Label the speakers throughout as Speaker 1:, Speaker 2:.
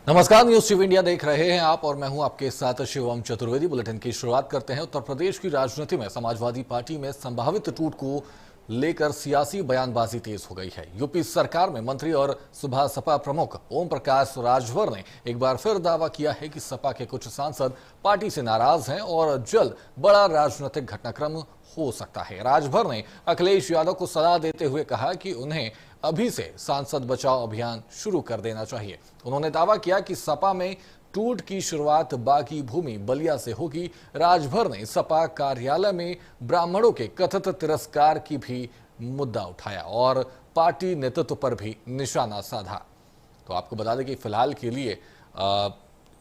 Speaker 1: नमस्कार, news TV India देख रहे हैं आप और मैं हूं आपके साथ शिवम चतुर्वेदी। बुलेटिन की शुरुआत करते हैं। उत्तर प्रदेश की राजनीति में समाजवादी पार्टी में संभावित टूट को लेकर सियासी बयानबाजी तेज हो गई है। यूपी सरकार में मंत्री और सुबह सपा प्रमुख ओम प्रकाश राजभर ने एक बार फिर दावा किया है कि सपा के कुछ सांसद पार्टी से नाराज हैं और जल्द बड़ा राजनीतिक घटनाक्रम हो सकता है। राजभर ने अखिलेश यादव को सलाह देते हुए कहा कि उन्हें अभी से सांसद बचाओ अभियान शुरू कर देना चाहिए। उन्होंने दावा किया कि सपा में टूट की शुरुआत बागी भूमि बलिया से होगी। राजभर ने सपा कार्यालय में ब्राह्मणों के कथित तिरस्कार की भी मुद्दा उठाया और पार्टी नेतृत्व पर भी निशाना साधा। तो आपको बता दें कि फिलहाल के लिए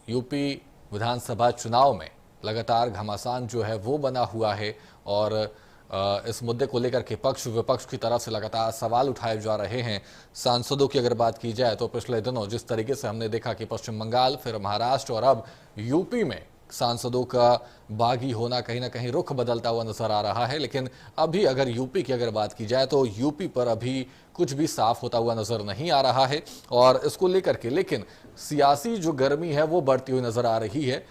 Speaker 1: यूपी विधानसभा चुनाव में लगातार घमासान जो है वो बना हुआ है और इस मुद्दे को लेकर के पक्ष विपक्ष की तरफ से लगातार सवाल उठाए जा रहे हैं। सांसदों की अगर बात की जाए तो पिछले दिनों जिस तरीके से हमने देखा कि पश्चिम बंगाल, फिर महाराष्ट्र और अब यूपी में सांसदों का बागी होना कहीं ना कहीं रुख बदलता हुआ नजर आ रहा है। लेकिन अभी अगर यूपी की अगर बात की जाए तो यूपी पर अभी कुछ भी साफ होता हुआ नजर नहीं आ रहा है और इसको लेकर के लेकिन सियासी जो गर्मी है वो बढ़ती हुई नजर आ रही है।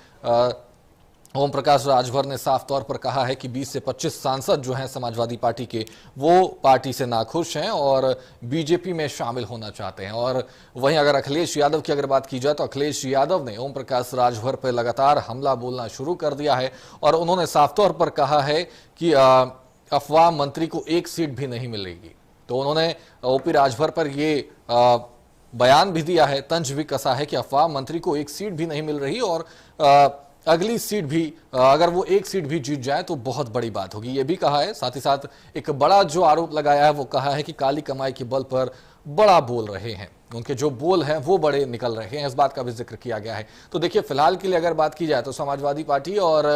Speaker 1: ओम प्रकाश राजभर ने साफ तौर पर कहा है कि 20 से 25 सांसद जो हैं समाजवादी पार्टी के वो पार्टी से नाखुश हैं और बीजेपी में शामिल होना चाहते हैं। और वहीं अगर अखिलेश यादव की अगर बात की जाए तो अखिलेश यादव ने ओम प्रकाश राजभर पर लगातार हमला बोलना शुरू कर दिया है और उन्होंने साफ तौर पर कहा है कि अफवाह मंत्री को एक सीट भी नहीं मिलेगी। तो उन्होंने ओपी राजभर पर ये बयान भी दिया है, तंज भी कसा है कि अफवाह मंत्री को एक सीट भी नहीं मिल रही और अगली सीट भी अगर वो एक सीट भी जीत जाए तो बहुत बड़ी बात होगी, ये भी कहा है। साथ ही साथ एक बड़ा जो आरोप लगाया है वो कहा है कि काली कमाई के बल पर बड़ा बोल रहे हैं, उनके जो बोल हैं वो बड़े निकल रहे हैं, इस बात का भी जिक्र किया गया है। तो देखिए फिलहाल के लिए अगर बात की जाए तो समाजवादी पार्टी और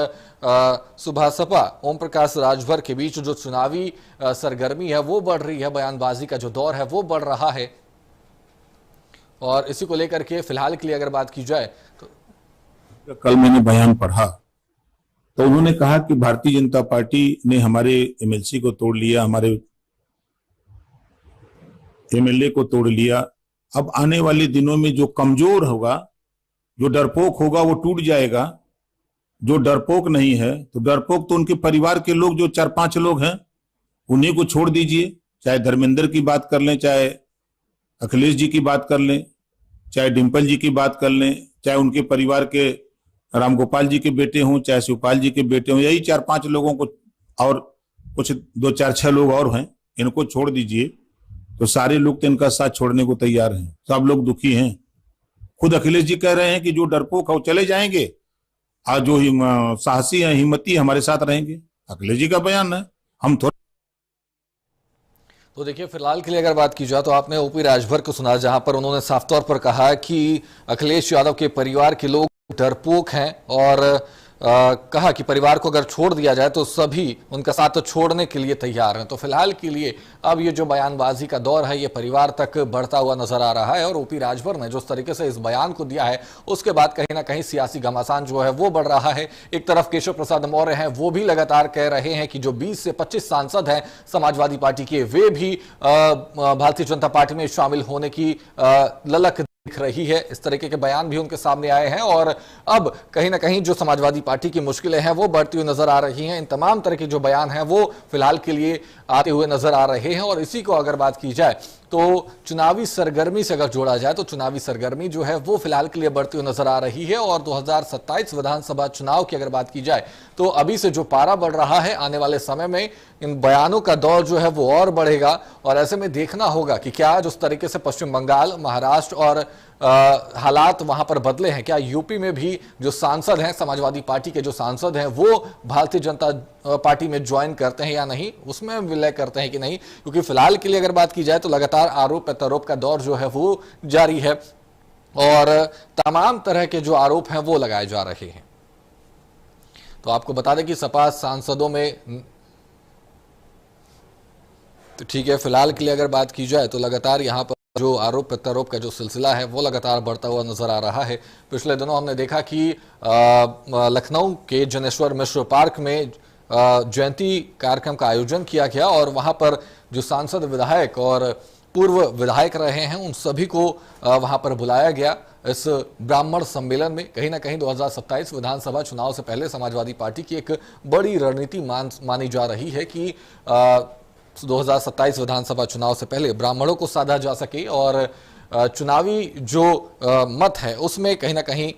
Speaker 1: सुबह सपा ओम प्रकाश राजभर के बीच जो चुनावी सरगर्मी है वो बढ़ रही है, बयानबाजी का जो दौर है वो बढ़ रहा है। और इसी को लेकर के फिलहाल के लिए अगर बात की जाए तो
Speaker 2: कल मैंने बयान पढ़ा तो उन्होंने कहा कि भारतीय जनता पार्टी ने हमारे एमएलसी को तोड़ लिया, हमारे एमएलए को तोड़ लिया। अब आने वाले दिनों में जो कमजोर होगा, जो डरपोक होगा वो टूट जाएगा। जो डरपोक नहीं है तो डरपोक तो उनके परिवार के लोग जो 4-5 लोग हैं उन्हीं को छोड़ दीजिए। चाहे धर्मेंद्र की बात कर लें, चाहे अखिलेश जी की बात कर लें, चाहे डिम्पल जी की बात कर लें, चाहे उनके परिवार के रामगोपाल जी के बेटे हों, चाहे शिवपाल जी के बेटे हों, यही 4-5 लोगों को और कुछ 2-4-6 लोग और हैं, इनको छोड़ दीजिए तो सारे लोग तो इनका साथ छोड़ने को तैयार हैं। सब लोग दुखी हैं। खुद अखिलेश जी कह रहे हैं कि जो डरपोक है वो चले जाएंगे और जो साहसी है, हिम्मती हमारे साथ रहेंगे। अखिलेश जी का बयान है, हम थोड़ा।
Speaker 1: तो देखिए फिलहाल के लिए अगर बात की जाए तो आपने ओपी राजभर को सुना, जहां पर उन्होंने साफ तौर पर कहा कि अखिलेश यादव के परिवार के लोग डरपोक हैं और कहा कि परिवार को अगर छोड़ दिया जाए तो सभी उनका साथ तो छोड़ने के लिए तैयार हैं। तो फिलहाल के लिए अब ये जो बयानबाजी का दौर है ये परिवार तक बढ़ता हुआ नजर आ रहा है और ओपी राजभर ने जिस तरीके से इस बयान को दिया है उसके बाद कहीं ना कहीं सियासी घमासान जो है वो बढ़ रहा है। एक तरफ केशव प्रसाद मौर्य हैं, वो भी लगातार कह रहे हैं कि जो 20 से 25 सांसद हैं समाजवादी पार्टी के वे भी भारतीय जनता पार्टी में शामिल होने की ललक दिख रही है। इस तरीके के बयान भी उनके सामने आए हैं और अब कहीं ना कहीं जो समाजवादी पार्टी की मुश्किलें हैं वो बढ़ती हुई नजर आ रही हैं। इन तमाम तरह के जो बयान हैं वो फिलहाल के लिए आते हुए नजर आ रहे हैं और इसी को अगर बात की जाए तो चुनावी सरगर्मी से अगर जोड़ा जाए तो चुनावी सरगर्मी जो है वो फिलहाल के लिए बढ़ती हुई नजर आ रही है और 2027 विधानसभा चुनाव की अगर बात की जाए तो अभी से जो पारा बढ़ रहा है आने वाले समय में इन बयानों का दौर जो है वो और बढ़ेगा और ऐसे में देखना होगा कि क्या जिस तरीके से पश्चिम बंगाल, महाराष्ट्र और हालात वहां पर बदले हैं, क्या यूपी में भी जो सांसद हैं समाजवादी पार्टी के जो सांसद हैं वो भारतीय जनता पार्टी में ज्वाइन करते हैं या नहीं, उसमें विलय करते हैं कि नहीं। क्योंकि फिलहाल के लिए अगर बात की जाए तो लगातार आरोप प्रत्यारोप का दौर जो है वो जारी है और तमाम तरह के जो आरोप हैं वो लगाए जा रहे हैं। तो आपको बता दें कि सपा सांसदों में तो ठीक है, फिलहाल के लिए अगर बात की जाए तो लगातार यहाँ पर जो आरोप प्रत्यारोप का जो सिलसिला है वो लगातार बढ़ता हुआ नजर आ रहा है। पिछले दिनों हमने देखा कि लखनऊ के जनेश्वर मिश्र पार्क में जयंती कार्यक्रम का आयोजन किया गया और वहां पर जो सांसद, विधायक और पूर्व विधायक रहे हैं उन सभी को वहां पर बुलाया गया इस ब्राह्मण सम्मेलन में कहीं ना कहीं 2027 विधानसभा चुनाव से पहले समाजवादी पार्टी की एक बड़ी रणनीति मानी जा रही है कि 2027 विधानसभा चुनाव से पहले ब्राह्मणों को साधा जा सके और चुनावी जो मत है उसमें कहीं ना कहीं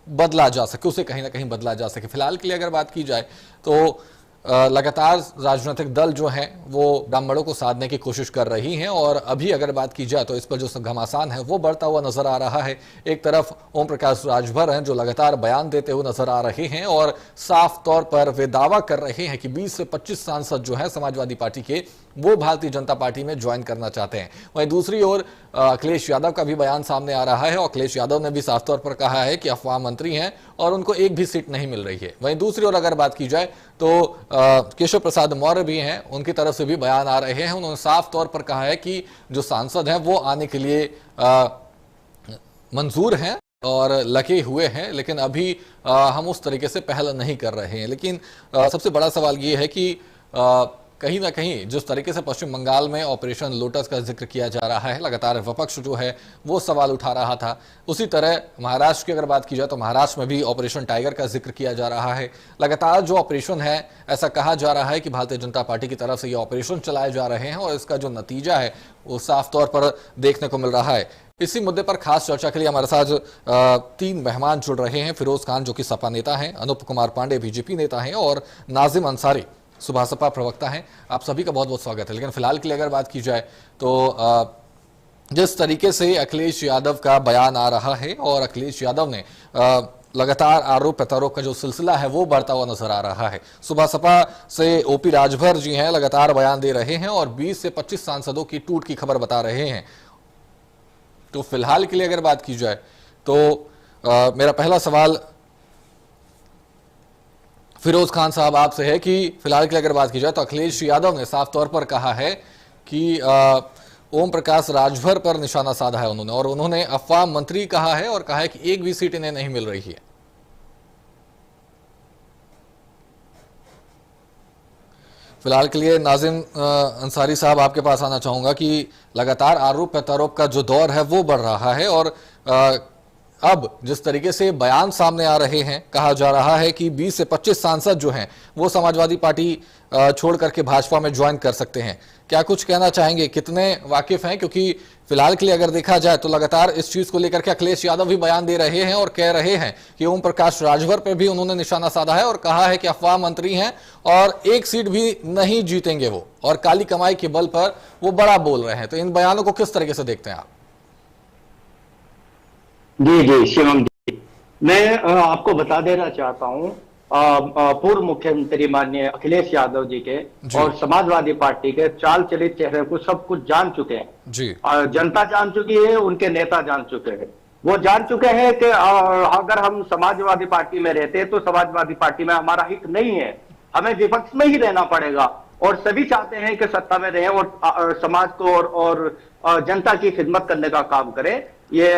Speaker 1: बदला जा सके, उसे कहीं ना कहीं बदला जा सके। फिलहाल के लिए अगर बात की जाए तो लगातार राजनीतिक दल जो हैं वो ब्राह्मणों को साधने की कोशिश कर रही हैं और अभी अगर बात की जाए तो इस पर जो घमासान है वो बढ़ता हुआ नजर आ रहा है। एक तरफ ओम प्रकाश राजभर हैं जो लगातार बयान देते हुए नजर आ रहे हैं और साफ तौर पर वे दावा कर रहे हैं कि 20 से 25 सांसद जो हैं समाजवादी पार्टी के वो भारतीय जनता पार्टी में ज्वाइन करना चाहते हैं। वहीं दूसरी ओर अखिलेश यादव का भी बयान सामने आ रहा है और अखिलेश यादव ने भी साफ तौर पर कहा है कि अफवाह मंत्री हैं और उनको एक भी सीट नहीं मिल रही है। वहीं दूसरी ओर अगर बात की जाए तो केशव प्रसाद मौर्य भी हैं, उनकी तरफ से भी बयान आ रहे हैं। उन्होंने साफ तौर पर कहा है कि जो सांसद हैं वो आने के लिए मंजूर हैं और लगे हुए हैं, लेकिन अभी हम उस तरीके से पहल नहीं कर रहे हैं। लेकिन सबसे बड़ा सवाल ये है कि कहीं ना कहीं जिस तरीके से पश्चिम बंगाल में ऑपरेशन लोटस का जिक्र किया जा रहा है, लगातार विपक्ष जो है वो सवाल उठा रहा था, उसी तरह महाराष्ट्र की अगर बात की जाए तो महाराष्ट्र में भी ऑपरेशन टाइगर का जिक्र किया जा रहा है। लगातार जो ऑपरेशन है, ऐसा कहा जा रहा है कि भारतीय जनता पार्टी की तरफ से ये ऑपरेशन चलाए जा रहे हैं और इसका जो नतीजा है वो साफ तौर पर देखने को मिल रहा है। इसी मुद्दे पर खास चर्चा के लिए हमारे साथ 3 मेहमान जुड़ रहे हैं। फिरोज खान जो कि सपा नेता हैं, अनूप कुमार पांडे बीजेपी नेता हैं और नाजिम अंसारी सुबह सपा प्रवक्ता हैं। आप सभी का बहुत बहुत स्वागत है। लेकिन फिलहाल के लिए अगर बात की जाए तो जिस तरीके से अखिलेश यादव का बयान आ रहा है और अखिलेश यादव ने लगातार आरोप प्रत्यारोप का जो सिलसिला है वो बढ़ता हुआ नजर आ रहा है। सुबह सपा से ओपी राजभर जी हैं, लगातार बयान दे रहे हैं और 20 से 25 सांसदों की टूट की खबर बता रहे हैं। तो फिलहाल के लिए अगर बात की जाए तो मेरा पहला सवाल फिरोज खान साहब आपसे है कि फिलहाल के लिए अगर बात की जाए तो अखिलेश यादव ने साफ तौर पर कहा है कि ओम प्रकाश राजभर पर निशाना साधा है उन्होंने, और उन्होंने अफवाह मंत्री कहा है और कहा है कि एक भी सीट इन्हें नहीं मिल रही है। फिलहाल के लिए नाजिम अंसारी साहब आपके पास आना चाहूंगा कि लगातार आरोप प्रत्यारोप का जो दौर है वो बढ़ रहा है और अब जिस तरीके से बयान सामने आ रहे हैं, कहा जा रहा है कि 20 से 25 सांसद जो हैं वो समाजवादी पार्टी छोड़ करके भाजपा में ज्वाइन कर सकते हैं। क्या कुछ कहना चाहेंगे, कितने वाकिफ हैं? क्योंकि फिलहाल के लिए अगर देखा जाए तो लगातार इस चीज को लेकर के अखिलेश यादव भी बयान दे रहे हैं और कह रहे हैं कि ओम प्रकाश राजभर पर भी उन्होंने निशाना साधा है और कहा है कि अफवाह मंत्री हैं और एक सीट भी नहीं जीतेंगे वो, और काली कमाई के बल पर वो बड़ा बोल रहे हैं। तो इन बयानों को किस तरीके से देखते हैं आप?
Speaker 3: जी जी शिवम जी, मैं आपको बता देना चाहता हूँ पूर्व मुख्यमंत्री माननीय अखिलेश यादव जी के और समाजवादी पार्टी के चाल चलित चेहरे को सब कुछ जान चुके हैं जी। जनता जान चुकी है, उनके नेता जान चुके हैं। वो जान चुके हैं कि अगर हम समाजवादी पार्टी में रहते तो समाजवादी पार्टी में हमारा हित नहीं है, हमें विपक्ष में ही रहना पड़ेगा, और सभी चाहते हैं कि सत्ता में रहें और समाज को और जनता की खिदमत करने का काम करें। ये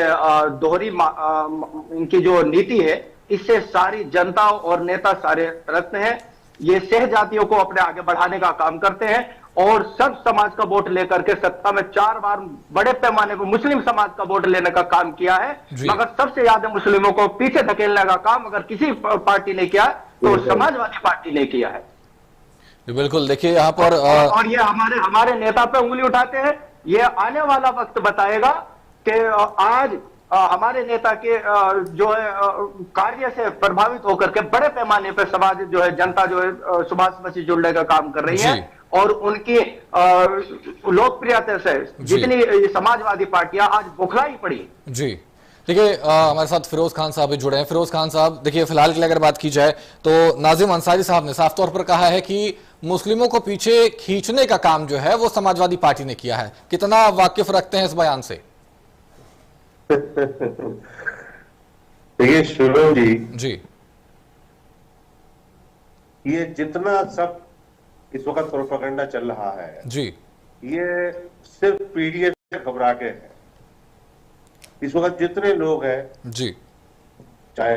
Speaker 3: दोहरी इनकी जो नीति है, इससे सारी जनता और नेता सारे त्रस्त हैं। ये सहजातियों को अपने आगे बढ़ाने का काम करते हैं और सब समाज का वोट लेकर के सत्ता में 4 बार बड़े पैमाने पर मुस्लिम समाज का वोट लेने का काम किया है, मगर सबसे ज्यादा मुस्लिमों को पीछे धकेलने का काम अगर किसी पार्टी ने किया तो समाजवादी पार्टी ने किया है।
Speaker 1: बिल्कुल, देखिए यहाँ पर
Speaker 3: और ये हमारे नेता पे उंगली उठाते हैं। ये आने वाला वक्त बताएगा कि आज हमारे नेता के जो है कार्य से प्रभावित होकर के बड़े पैमाने पर समाज जो है, जनता जो है सुभाष से जुड़ने का काम कर रही है और उनकी लोकप्रियता से जितनी समाजवादी पार्टियां आज बौखलाई पड़ी।
Speaker 1: जी देखिए, हमारे साथ फिरोज खान साहब भी जुड़े हैं। फिरोज खान साहब, देखिए फिलहाल के लिए अगर बात की जाए तो नाजिम अंसारी साहब ने साफ तौर पर कहा है कि मुस्लिमों को पीछे खींचने का काम जो है वो समाजवादी पार्टी ने किया है। कितना वाकिफ रखते हैं इस बयान से?
Speaker 4: देखिए शिवम
Speaker 1: जी,
Speaker 4: ये जितना सब इस वक्त प्रोपेगेंडा चल रहा है
Speaker 1: जी,
Speaker 4: ये सिर्फ पीडीएफ से घबरा के है। इस वक्त जितने लोग हैं
Speaker 1: जी,
Speaker 4: चाहे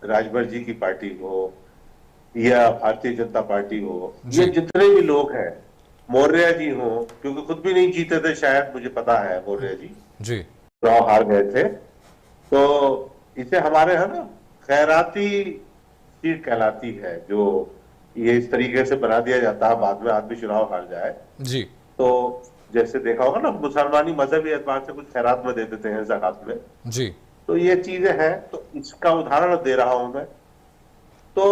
Speaker 4: राजभर जी की पार्टी हो या भारतीय जनता पार्टी हो, ये जितने भी लोग हैं, मौर्य जी हो, क्योंकि खुद भी नहीं जीते थे शायद, मुझे पता है मौर्य जी
Speaker 1: जी
Speaker 4: चुनाव हार गए थे, तो इसे हमारे यहाँ ना खैराती सीट कहलाती है, जो ये इस तरीके से बना दिया जाता है बाद में आदमी चुनाव हार जाए
Speaker 1: जी।
Speaker 4: तो जैसे देखा होगा ना मुसलमानी मजहबी एतबार से कुछ खैरात में दे देते हैं ज़कात में,
Speaker 1: जी।
Speaker 4: तो ये चीजें हैं। तो इसका उदाहरण दे रहा हूं मैं। तो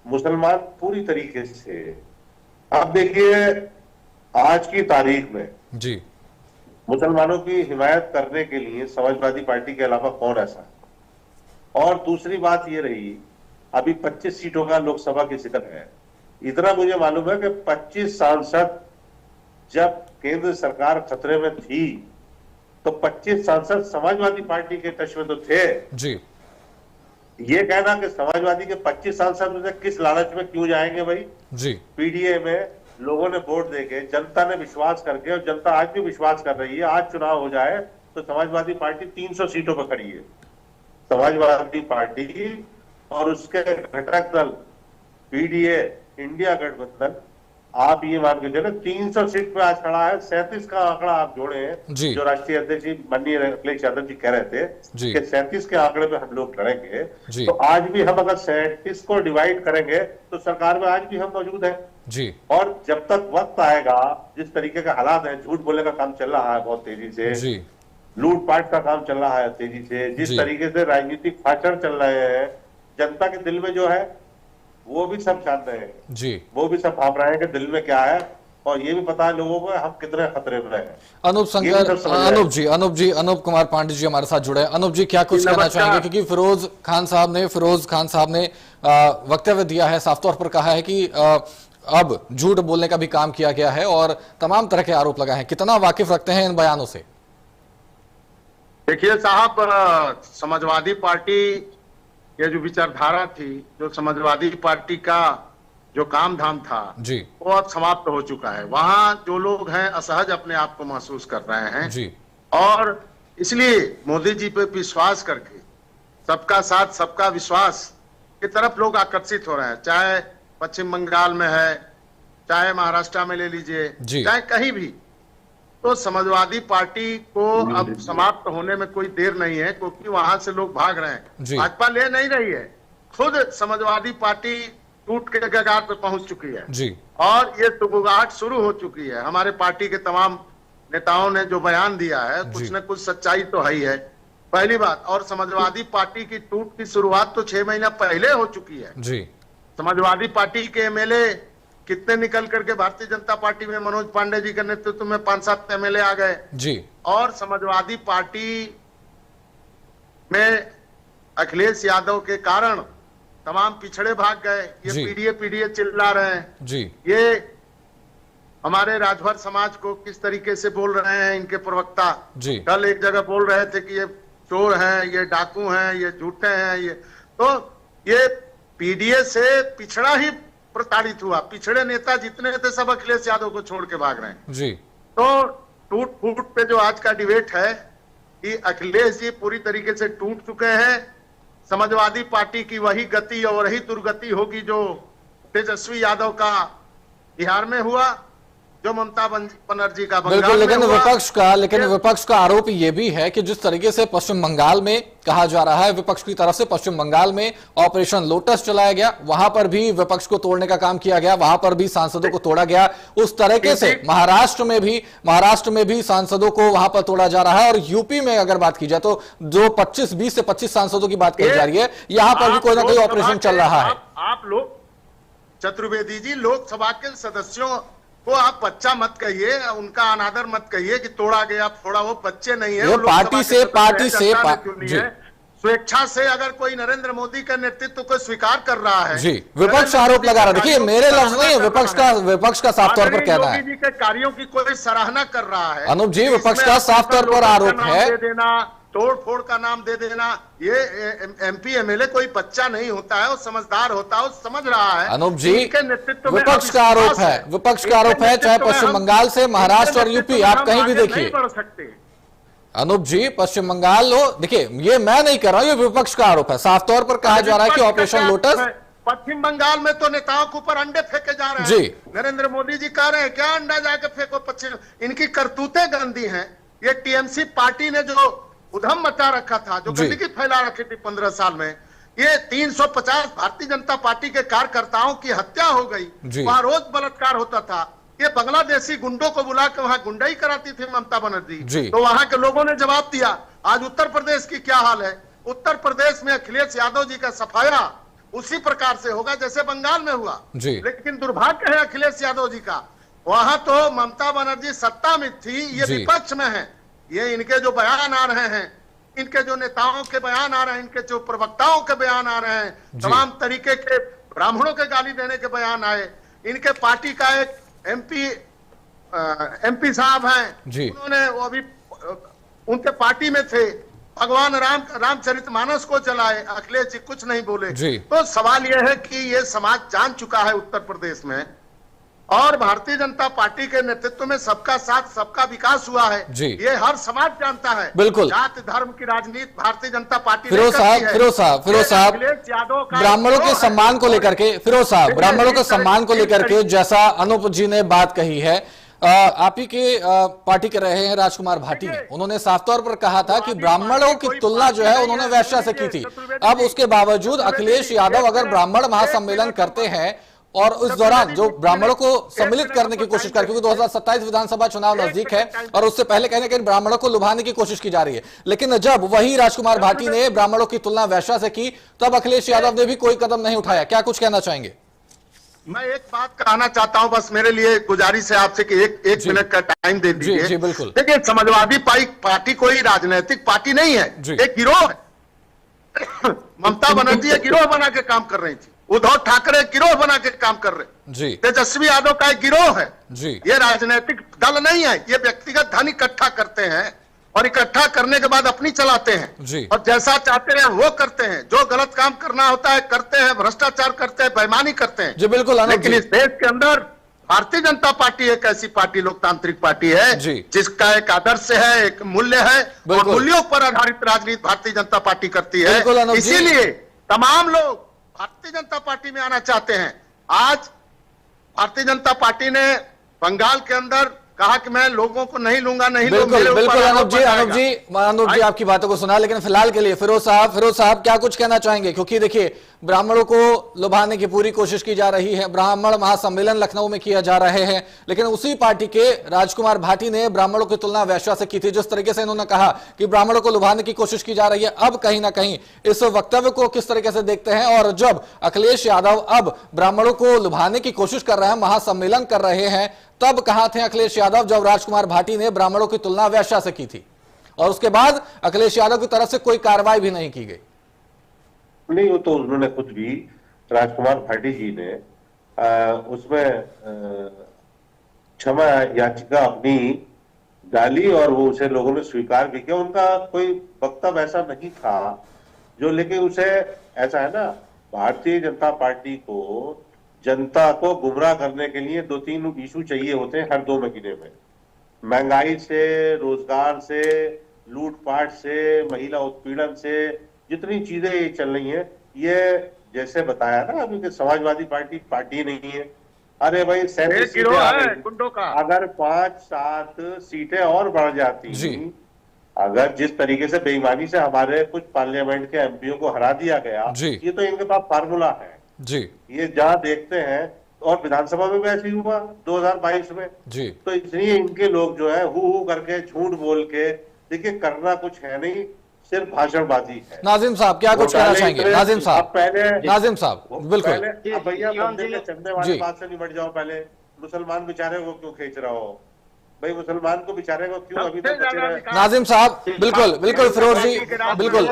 Speaker 4: मुसलमान पूरी तरीके से, अब देखिए आज की तारीख में
Speaker 1: जी।
Speaker 4: मुसलमानों की हिमायत करने के लिए समाजवादी पार्टी के अलावा कौन ऐसा है। और दूसरी बात ये रही, अभी 25 सीटों का लोकसभा की जिक्र है। इतना मुझे मालूम है कि 25 सांसद जब केंद्र सरकार खतरे में थी तो 25 सांसद समाजवादी पार्टी के टच में तो थे
Speaker 1: जी।
Speaker 4: ये कहना कि समाजवादी के 25 सांसद में से किस लालच में क्यों जाएंगे भाई।
Speaker 1: जी।
Speaker 4: पीडीए में लोगों ने वोट देके, जनता ने विश्वास करके, और जनता आज भी विश्वास कर रही है, आज चुनाव हो जाए तो समाजवादी पार्टी 300 सीटों पर खड़ी है। समाजवादी पार्टी और उसके घटक दल पीडीए, इंडिया गठबंधन, आप ये मान के चले 300 सीट पे आज खड़ा है। 37 का आंकड़ा आप जोड़े हैं, जो राष्ट्रीय अध्यक्ष माननीय अखिलेश यादव जी कह रहे थे कि 37 के आंकड़े पे हम लोग लड़ेंगे, तो आज भी हम अगर 37 को डिवाइड करेंगे तो सरकार में आज भी हम मौजूद हैं जी। और जब तक वक्त आएगा, जिस तरीके का हालात है, झूठ बोलने का काम चल रहा है बहुत तेजी से जी, लूटपाट का काम चल रहा है तेजी से, जिस तरीके से राजनीतिक भाषण चल रहे हैं, जनता के दिल में जो है वो भी सब जानते हैं जी, वो भी सब भाप रहे हैं कि दिल में क्या है, और ये भी पता है लोगों को हम कितने खतरे में हैं।
Speaker 1: अनूप कुमार पांडे जी हमारे साथ जुड़े हैं। अनूप जी, क्या कुछ कहना चाहेंगे, क्योंकि फिरोज खान साहब ने वक्तव्य दिया है, साफ तौर पर कहा है कि अब झूठ बोलने का भी काम किया गया है और तमाम तरह के आरोप लगाए हैं। कितना वाकिफ रखते हैं इन बयानों से?
Speaker 5: देखिए साहब, समाजवादी पार्टी ये जो विचारधारा थी, जो समाजवादी पार्टी का जो काम धाम था जी, वो अब समाप्त हो चुका है। वहां जो लोग हैं असहज अपने आप को महसूस कर रहे हैं जी, और इसलिए मोदी जी पे विश्वास करके सबका साथ सबका विश्वास की तरफ लोग आकर्षित हो रहे हैं। चाहे पश्चिम बंगाल में है, चाहे महाराष्ट्र में ले लीजिए, चाहे कहीं भी, तो समाजवादी पार्टी को अब समाप्त होने में कोई देर नहीं है, क्योंकि वहां से लोग भाग रहे हैं। भाजपा ले नहीं रही है, खुद समाजवादी पार्टी टूट के कगार पे पहुंच चुकी है जी, और ये सुगबुगाहट शुरू हो चुकी है। हमारे पार्टी के तमाम नेताओं ने जो बयान दिया है, कुछ न कुछ सच्चाई तो है ही है, पहली बात। और समाजवादी पार्टी की टूट की शुरुआत तो 6 महीना पहले हो चुकी है जी। समाजवादी पार्टी के एमएलए कितने निकल करके भारतीय जनता पार्टी में मनोज पांडे जी के नेतृत्व में 5-7 एमएलए आ गए जी, और समाजवादी पार्टी में अखिलेश यादव के कारण तमाम पिछड़े भाग गए। ये पीडीए चिल्ला रहे हैं जी, ये हमारे राजभर समाज को किस तरीके से बोल रहे हैं इनके प्रवक्ता जी। कल एक जगह बोल रहे थे कि ये चोर हैं, ये डाकू हैं, ये झूठे हैं, ये पीडीए से पिछड़ा ही प्रताड़ित हुआ। पिछड़े नेता जितने थे सब अखिलेश यादव को छोड़ के भाग रहे हैं जी। तो टूट फूट पे जो आज का डिबेट है कि अखिलेश जी पूरी तरीके से टूट चुके हैं, समाजवादी पार्टी की वही गति और वही दुर्गति होगी जो तेजस्वी यादव का बिहार में हुआ, जो ममता बनर्जी का बंगाल में हुआ।
Speaker 1: लेकिन विपक्ष का आरोप ये भी है कि जिस तरीके से पश्चिम बंगाल में कहा जा रहा है, विपक्ष की तरफ से पश्चिम बंगाल में ऑपरेशन लोटस चलाया गया, वहां पर भी विपक्ष को तोड़ने का काम किया गया, वहां पर भी सांसदों को तोड़ा गया। उस तरीके से महाराष्ट्र में भी सांसदों को वहां पर तोड़ा जा रहा है। और यूपी में अगर बात की जाए तो जो 20 से 25 सांसदों की बात कही जा रही है, यहां पर भी कोई ना कोई ऑपरेशन चल रहा है।
Speaker 5: आप लोग चतुर्वेदी जी, लोकसभा के सदस्यों को आप बच्चा मत कहिए, उनका अनादर मत कहिए कि तोड़ा गया फोड़ा, वो बच्चे नहीं है,
Speaker 1: पार्टी से
Speaker 5: स्वेच्छा से अगर कोई नरेंद्र मोदी का नेतृत्व को स्वीकार कर रहा है
Speaker 1: जी, विपक्ष आरोप लगा रहा है। देखिए मेरे लफ्ज नहीं है, विपक्ष का साफ तौर पर कहना है,
Speaker 5: मोदी जी के कार्यों की कोई सराहना कर रहा है।
Speaker 1: अनूप जी, विपक्ष का साफ तौर पर आरोप है,
Speaker 5: तोड़ फोड़ का नाम दे देना। ये एमपी एमएलए कोई बच्चा नहीं होता है, वो समझदार होता है, वो समझ रहा है।
Speaker 1: अनूप जी, विपक्ष का आरोप है, चाहे पश्चिम बंगाल से महाराष्ट्र और यूपी, आप कहीं भी देखिए। अनूप जी, पश्चिम बंगाल हो, देखिए ये मैं नहीं कर रहा हूं, ये विपक्ष का आरोप है। साफ तौर पर कहा जा रहा है कि ऑपरेशन लोटस,
Speaker 5: पश्चिम बंगाल में तो नेताओं के ऊपर अंडे फेंके जा रहे हैं जी। नरेंद्र मोदी जी कह रहे हैं क्या अंडा जाके फेंको पश्चिम, इनकी करतूतें गंदी हैं। ये टीएमसी पार्टी ने जो उधम मचा रखा था, जो गंदगी फैला रखी थी 15 साल में, ये 350 भारतीय जनता पार्टी के कार्यकर्ताओं की हत्या हो गई, वहां रोज बलात्कार होता था, ये बांग्लादेशी गुंडों को बुला के वहां गुंडाई कराती थी ममता बनर्जी, तो वहां के लोगों ने जवाब दिया। आज उत्तर प्रदेश की क्या हाल है? उत्तर प्रदेश में अखिलेश यादव जी का सफाया उसी प्रकार से होगा जैसे बंगाल में हुआ, लेकिन दुर्भाग्य है अखिलेश यादव जी का, वहां तो ममता बनर्जी सत्ता में थी, ये विपक्ष में है। ये इनके जो बयान आ रहे हैं, इनके जो नेताओं के बयान आ रहे हैं, इनके जो प्रवक्ताओं के बयान आ रहे हैं, तमाम तरीके के ब्राह्मणों के गाली देने के बयान आए। इनके पार्टी का एक एमपी साहब हैं, उन्होंने वो अभी उनके पार्टी में थे, भगवान रामचरितमानस को जलाए, अखिलेश जी कुछ नहीं बोले। तो सवाल यह है कि ये समाज जान चुका है उत्तर प्रदेश में, और भारतीय जनता पार्टी के नेतृत्व में सबका साथ सबका विकास हुआ है, ये हर समाज जानता है।
Speaker 1: बिल्कुल,
Speaker 5: जाति धर्म की राजनीति भारतीय जनता पार्टी
Speaker 1: फिरोज साहब ब्राह्मणों के सम्मान को लेकर के, फिरोज साहब ब्राह्मणों के सम्मान को लेकर के जैसा अनूप जी ने बात कही है, आप ही के पार्टी के रहे हैं राजकुमार भाटी ने, उन्होंने साफ तौर पर कहा था कि ब्राह्मणों की तुलना जो है उन्होंने वैश्या से की थी। अब उसके बावजूद अखिलेश यादव अगर ब्राह्मण महासम्मेलन करते हैं और उस दौरान जो ब्राह्मणों को सम्मिलित करने की कोशिश कर, क्योंकि 2027 विधानसभा चुनाव नजदीक है और उससे पहले कहीं ना कहीं ब्राह्मणों को लुभाने की कोशिश की जा रही है, लेकिन जब वही राजकुमार भाटी ने ब्राह्मणों की तुलना वैश्या से की, तब अखिलेश यादव ने भी कोई कदम नहीं उठाया। क्या कुछ कहना चाहेंगे?
Speaker 5: मैं एक बात कहना चाहता हूं, बस मेरे लिए गुजारिश है आपसे कि एक मिनट का टाइम दे दीजिए।
Speaker 1: जी बिल्कुल।
Speaker 5: देखिए, समाजवादी पार्टी कोई राजनीतिक पार्टी नहीं है, एक गिरोह है। ममता बनर्जी एक गिरोह बना के काम कर रही थी, उद्धव ठाकरे गिरोह बना के काम कर रहे, तेजस्वी यादव का एक गिरोह है। ये राजनीतिक दल नहीं है, ये व्यक्तिगत धन इकट्ठा करते हैं और इकट्ठा करने के बाद अपनी चलाते हैं और जैसा चाहते हैं वो करते हैं। जो गलत काम करना होता है करते हैं, भ्रष्टाचार करते हैं, बेईमानी करते हैं।
Speaker 1: जी बिल्कुल।
Speaker 5: लेकिन इस देश के अंदर भारतीय जनता पार्टी एक ऐसी पार्टी, लोकतांत्रिक पार्टी है जिसका एक आदर्श है, एक मूल्य है, और मूल्यों पर आधारित राजनीति भारतीय जनता पार्टी करती है। इसीलिए तमाम लोग भारतीय जनता पार्टी में आना चाहते हैं। आज भारतीय जनता पार्टी ने बंगाल के अंदर कहा कि मैं लोगों को नहीं लूंगा, नहीं लूंगा।
Speaker 1: बिल्कुल अनूप जी आपकी बातों को सुना, लेकिन फिलहाल के लिए फिरोज साहब क्या कुछ कहना चाहेंगे? क्योंकि देखिए, ब्राह्मणों को लुभाने की पूरी कोशिश की जा रही है, ब्राह्मण महासम्मेलन लखनऊ में किया जा रहे हैं, लेकिन उसी पार्टी के राजकुमार भाटी ने ब्राह्मणों की तुलना वैश्या से की थी। जिस तरीके से इन्होंने कहा कि ब्राह्मणों को लुभाने की कोशिश की जा रही है, अब कहीं ना कहीं इस वक्तव्य को किस तरीके से देखते हैं? और जब अखिलेश यादव अब ब्राह्मणों को लुभाने की कोशिश कर रहे हैं, महासम्मेलन कर रहे हैं, तब कहां थे अखिलेश यादव जब राजकुमार भाटी ने ब्राह्मणों की तुलना वैश्या से की थी और उसके बाद अखिलेश यादव की तरफ से कोई कार्रवाई भी नहीं की गई?
Speaker 4: नहीं, वो तो उन्होंने खुद भी, राजकुमार भाटी जी ने उसमें क्षमा याचिका अपनी डाली और वो उसे लोगों ने स्वीकार भी किया। उनका कोई वक्तव्य ऐसा नहीं था जो, लेकिन उसे ऐसा है ना, भारतीय जनता पार्टी को जनता को गुमराह करने के लिए 2-3 इशू चाहिए होते हैं हर 2 महीने में। महंगाई से, रोजगार से, लूटपाट से, महिला उत्पीड़न से, जितनी चीजें ये चल रही हैं, ये जैसे बताया ना अभी कि समाजवादी पार्टी नहीं है। अरे भाई, 37 सीटें आ गई, अगर 5-7 सीटें और बढ़ जाती, अगर जिस तरीके से बेईमानी से हमारे कुछ पार्लियामेंट के एमपीओ को हरा दिया गया, ये तो इनके पास फार्मूला है ये जहां देखते हैं। और विधानसभा में भी ऐसे ही हुआ 2022 में। तो इसलिए इनके लोग जो है हु करके झूठ बोल के, देखिए करना कुछ है नहीं, सिर्फ भाषणबाजी है।
Speaker 1: नाजिम साहब क्या कुछ कहना चाहेंगे? नाजिम साहब बिल्कुल।
Speaker 4: भैया, मंदिर में चंदे वाली बात से निपट जाओ पहले। मुसलमान बेचारे को क्यों खींच रहा हो भाई? मुसलमान को बेचारे को क्यों अभी तक बचे रहे?
Speaker 1: नाजिम साहब बिल्कुल फिरोज जी बिल्कुल।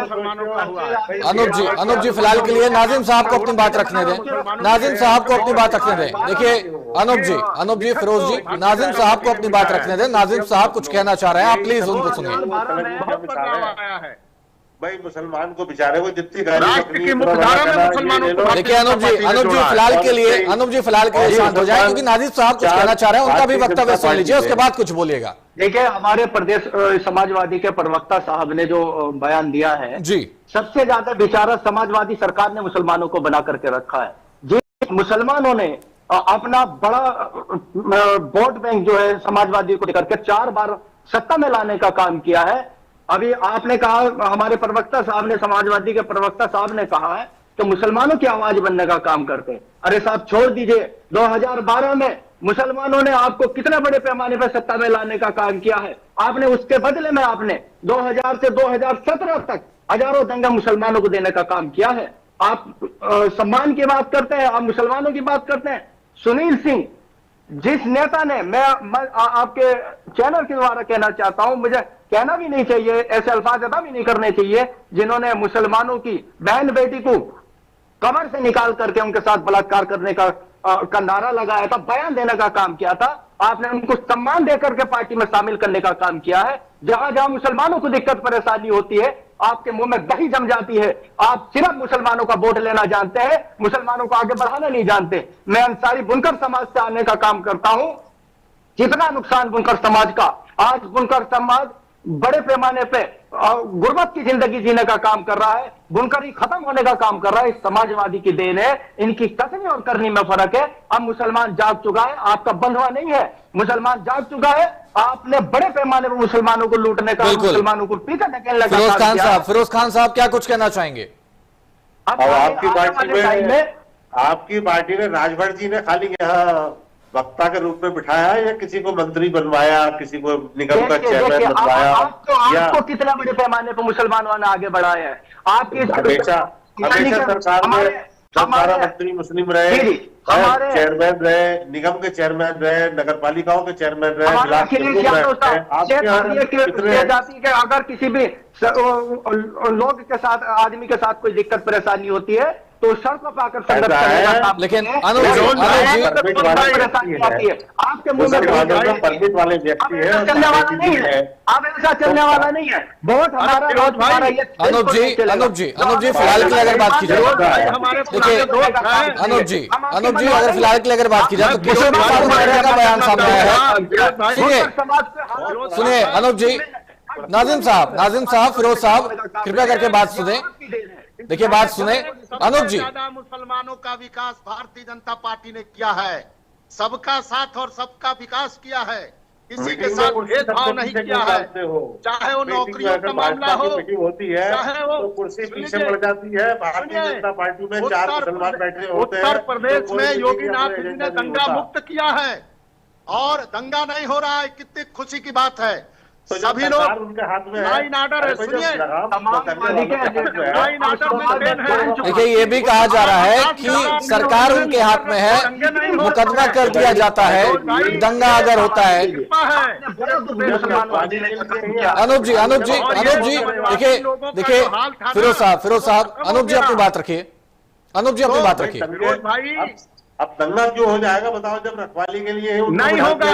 Speaker 1: अनूप जी फिलहाल के लिए नाजिम साहब को अपनी बात रखने दें, नाजिम साहब को अपनी बात रखने दें। देखिए अनूप जी फिरोज जी, नाजिम साहब को अपनी बात रखने दें। नाजिम साहब कुछ कहना चाह रहे हैं, आप प्लीज उनको सुनिए।
Speaker 4: भाई, मुसलमान को बेचारे को जितनी
Speaker 1: देखिए अनूप जी फिलहाल के लिए शांत हो जाए, क्योंकि नाजिम साहब कुछ कहना चाह रहे हैं, उनका भी वक्तव्य सुन लीजिए, उसके बाद कुछ बोलिएगा।
Speaker 3: देखिए, हमारे प्रदेश समाजवादी के प्रवक्ता साहब ने जो बयान दिया है जी, सबसे ज्यादा बेचारा समाजवादी सरकार ने मुसलमानों को बना करके रखा है। जिन मुसलमानों ने अपना बड़ा वोट बैंक जो है समाजवादी को लेकर के 4 बार सत्ता में लाने का काम किया है, अभी आपने कहा, हमारे प्रवक्ता साहब ने, समाजवादी के प्रवक्ता साहब ने कहा है तो मुसलमानों की आवाज बनने का काम करते हैं। अरे साहब छोड़ दीजिए, 2012 में मुसलमानों ने आपको कितने बड़े पैमाने पर सत्ता में लाने का काम किया है। आपने उसके बदले में आपने 2000 से 2017 तक हजारों दंगा मुसलमानों को देने का काम किया है। आप सम्मान की बात करते हैं, आप मुसलमानों की बात करते हैं। सुनील सिंह जिस नेता ने, मैं आपके चैनल के द्वारा कहना चाहता हूं, मुझे कहना भी नहीं चाहिए, ऐसे अल्फाज अदा भी नहीं करने चाहिए, जिन्होंने मुसलमानों की बहन बेटी को कब्र से निकाल करके उनके साथ बलात्कार करने का नारा लगाया था, बयान देने का काम किया था। आपने उनको सम्मान देकर के पार्टी में शामिल करने का काम किया है। जहां जहां मुसलमानों को दिक्कत परेशानी होती है, आपके मुंह में दही जम जाती है। आप सिर्फ मुसलमानों का वोट लेना जानते हैं, मुसलमानों को आगे बढ़ाना नहीं जानते। मैं अंसारी बुनकर समाज से आने का काम करता हूं। कितना नुकसान बुनकर समाज का, आज बुनकर समाज बड़े पैमाने पे गुर्बत की जिंदगी जीने का काम कर रहा है, बुनकर ही खत्म होने का काम कर रहा है। इस समाजवादी की देन है, इनकी कसनी और करनी में फर्क है। अब मुसलमान जाग चुका है, आपका बंधुआ नहीं है, मुसलमान जाग चुका है। आपने बड़े पैमाने पर मुसलमानों को लूटने का, मुसलमानों को पीछे ढकेलने का काम किया।
Speaker 1: फिरोज खान साहब क्या कुछ कहना चाहेंगे?
Speaker 4: अब आपकी पार्टी ने राजभर जी ने खाली यहाँ वक्ता के रूप में बिठाया या किसी को मंत्री बनवाया, किसी को निगम का चेयरमैन बनवाया?
Speaker 3: आपको कितना बड़े पैमाने पर मुसलमानों ने आगे बढ़ाया है? आपकी
Speaker 4: हमेशा सरकार में हमारा मंत्री मुस्लिम रहे, चेयरमैन रहे, निगम के चेयरमैन रहे, नगर पालिकाओं के चेयरमैन रहे।
Speaker 3: अगर किसी भी लोग के साथ, आदमी के साथ कोई दिक्कत परेशानी होती है तो सड़कों पर आकर संघर्ष करने का काम।
Speaker 1: लेकिन
Speaker 3: आपके मुंह में
Speaker 4: परमिट वाले व्यक्ति है,
Speaker 3: चलने वाला नहीं है, आप ऐसा चलने वाला नहीं है। बहुत हमारा
Speaker 1: अनूप जी फिलहाल के लिए अगर बात की जाए, देखिए अनूप जी अगर फिलहाल के लिए अगर बात की जाए तो किशोर कुमार का बयान सामने आया है। सुनिए अनूप जी, नाजिम साहब, फिरोज साहब कृपया करके बात सुने। देखिए बात सुने अनूप जी।
Speaker 5: मुसलमानों का विकास भारतीय जनता पार्टी ने किया है, सबका साथ और सबका विकास किया है, किसी के साथ भेदभाव नहीं किया है। चाहे वो नौकरियों का मामला हो, चाहे वो
Speaker 4: कुर्सी पीछे पड़ जाती है। भारतीय जनता पार्टी में 4 मुसलमान बैठे होते हैं।
Speaker 5: उत्तर प्रदेश में योगीनाथ जी ने दंगा मुक्त किया है और दंगा नहीं हो रहा है, कितनी खुशी की बात है।
Speaker 4: तो
Speaker 5: सभी लोग
Speaker 4: उनके हाथ में
Speaker 5: लाइन आर्डर है, सुनिए,
Speaker 1: देखिए ये भी कहा जा रहा है कि सरकार उनके हाथ में है, मुकदमा कर दिया जाता है दंगा अगर होता है। अनूप जी देखिए फिरोज साहब अनूप जी अपनी बात रखिए,
Speaker 4: अब दंगा क्यों हो जाएगा बताओ, जब रखवाली के लिए
Speaker 5: नहीं होगा।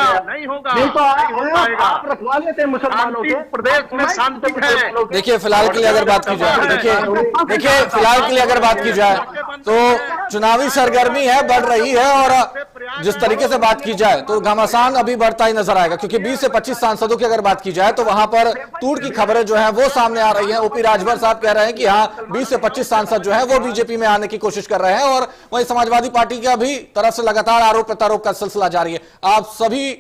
Speaker 3: आप रखवाले थे मुसलमानों के,
Speaker 5: प्रदेश में शांति है।
Speaker 1: देखिए फिलहाल के लिए अगर बात की जाए, देखिए फिलहाल के लिए अगर बात की जाए तो चुनावी सरगर्मी है, बढ़ रही है, और जिस तरीके से बात की जाए तो घमासान अभी बढ़ता ही नजर आएगा, क्योंकि 20 से 25 सांसदों की अगर बात की जाए तो वहां पर टूट की खबरें जो है वो सामने आ रही है। ओपी राजभर साहब कह रहे हैं कि हाँ 20 से 25 सांसद जो है वो बीजेपी में आने की कोशिश कर रहे हैं, और वहीं समाजवादी पार्टी का भी तरफ से लगातार आरोप प्रत्यारोप का सिलसिला जारी है। आप सभी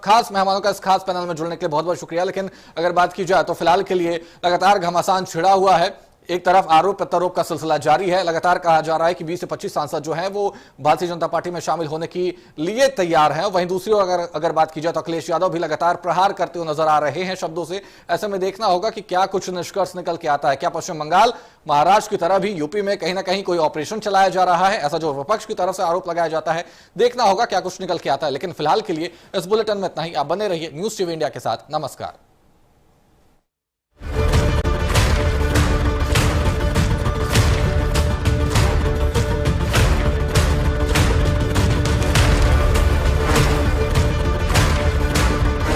Speaker 1: खास मेहमानों का इस खास पैनल में जुड़ने के लिए बहुत बहुत शुक्रिया। लेकिन अगर बात की जाए तो फिलहाल के लिए लगातार घमासान छिड़ा हुआ है, एक तरफ आरोप प्रत्यारोप का सिलसिला जारी है, लगातार कहा जा रहा है कि 20 से 25 सांसद जो हैं वो भारतीय जनता पार्टी में शामिल होने के लिए तैयार हैं। वहीं दूसरी ओर अगर बात की जाए तो अखिलेश यादव भी लगातार प्रहार करते हुए नजर आ रहे हैं शब्दों से। ऐसे में देखना होगा कि क्या कुछ निष्कर्ष निकल के आता है। क्या पश्चिम बंगाल, महाराष्ट्र की तरह भी यूपी में कहीं ना कहीं कोई ऑपरेशन चलाया जा रहा है, ऐसा जो विपक्ष की तरफ से आरोप लगाया जाता है। देखना होगा क्या कुछ निकल के आता है। लेकिन फिलहाल के लिए इस बुलेटिन में इतना ही। आप बने रहिए न्यूज़ टीवी इंडिया के साथ। नमस्कार।